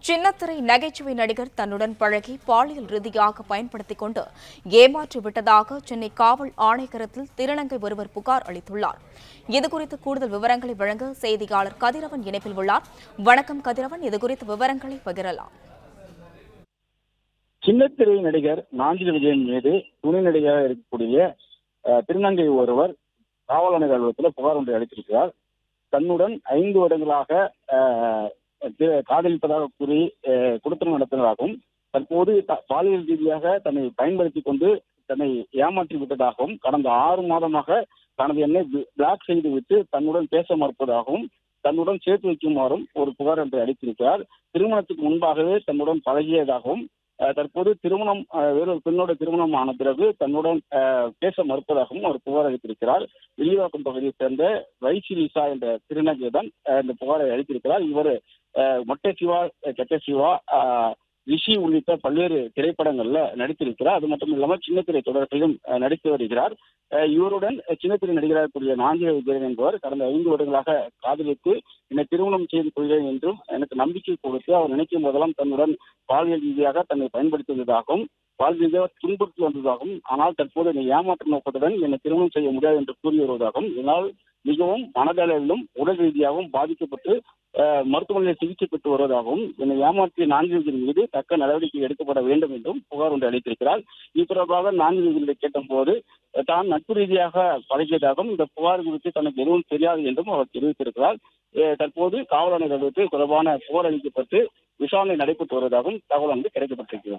சின்னத்திரை நகைச்சுவை நடிகர் தன்னுடன் பழகி பாலியல் ரீதியாக பயன்படுத்திக் கொண்டு ஏமாற்றி விட்டதாக சென்னை காவல் ஆணையரகத்தில் திருநங்கை ஒருவர் புகார் அளித்துள்ளார். இதுகுறித்து கூடுதல் விவரங்களை வழங்க செய்தியாளர் கதிரவன் இணைப்பில் உள்ளார். வணக்கம் கதிரவன், இதுகுறித்த விவரங்களை பகிரலாம். சின்னத்திரை நடிகர் நாஞ்சில் விஜயன் மீது துணை நடிகராக இருக்கக்கூடிய திருநங்கை ஒருவர் காவல் ஆணையர் அலுவலகத்தில் புகார் ஒன்றை அளித்திருக்கிறார். தன்னுடன் 5 வருடங்களாக காதலிப்பதாக கூறி குடுத்தனம் நடத்தினதாகவும், தற்போது பாலியல் ரீதியாக தன்னை பயன்படுத்திக் கொண்டு தன்னை ஏமாற்றி விட்டதாகவும், கடந்த 6 மாதமாக தனது எண்ணை பிளாக் செய்துவிட்டு தன்னுடன் பேச மறுப்பதாகவும், தன்னுடன் சேர்த்து வைக்குமாறும் ஒரு புகார் ஒன்றை அளித்திருக்கிறார். திருமணத்துக்கு முன்பாகவே தன்னுடன் பழகியதாகவும், தற்போது திருமணம் வேறொரு பெண்ணோட திருமணம் ஆன பிறகு தன்னுடன் பேச மறுப்பதாகவும் அவர் புகார் அளித்திருக்கிறார். வில்லிவாக்கம் பகுதியை சேர்ந்த வைசிலிசா என்ற திருநங்கை தான் இந்த புகாரை அளித்திருக்கிறார். இவர் மொட்டை சிவா, கெட்ட சிவா, ரிஷி உள்ளிட்ட பல்வேறு திரைப்படங்கள்ல நடித்திருக்கிறார். அது மட்டும் இல்லாமல் சின்னத்திரை தொடர்களிலும் நடித்து வருகிறார். இவருடன் சின்னத்திரை நடிகராக கூடிய நாஞ்சில் விஜயன் என்பவர் கடந்த 5 வருடங்களாக காதலித்து என்னை திருமணம் செய்து கொள்கிறேன் என்றும் எனக்கு நம்பிக்கை கொடுத்து அவர் நினைக்கும் போதெல்லாம் தன்னுடன் பாலியல் ரீதியாக தன்னை பயன்படுத்துவதாகவும், பாலியல் ரீதியாக துன்புறுத்தி வந்ததாகவும், ஆனால் தற்போது என்னை ஏமாற்ற நோக்கத்துடன் என்னை திருமணம் செய்ய முடியாது என்று கூறி வருவதாகவும், இதனால் மிகவும் மனதளவிலும் உடல் ரீதியாகவும் பாதிக்கப்பட்டு மருத்துவமனையில் சிகிச்சை பெற்று வருவதாகவும், என்னை ஏமாற்றிய நாஞ்சில் மீது தக்க நடவடிக்கை எடுக்கப்பட வேண்டும் என்றும் புகார் ஒன்று அளித்திருக்கிறார். இது தொடர்பாக நாஞ்சில் கேட்டபோது தான் நட்பு ரீதியாக பழகியதாகவும், இந்த புகார் குறித்து தனக்கு எதுவும் தெரியாது என்றும் அவர் தெரிவித்திருக்கிறார். தற்போது காவல் ஆணையர் தொடர்பான புகார் அளிக்கப்பட்டு விசாரணை நடைபெற்று வருவதாகவும் தகவல் கிடைக்கப்பட்டிருக்கிறது.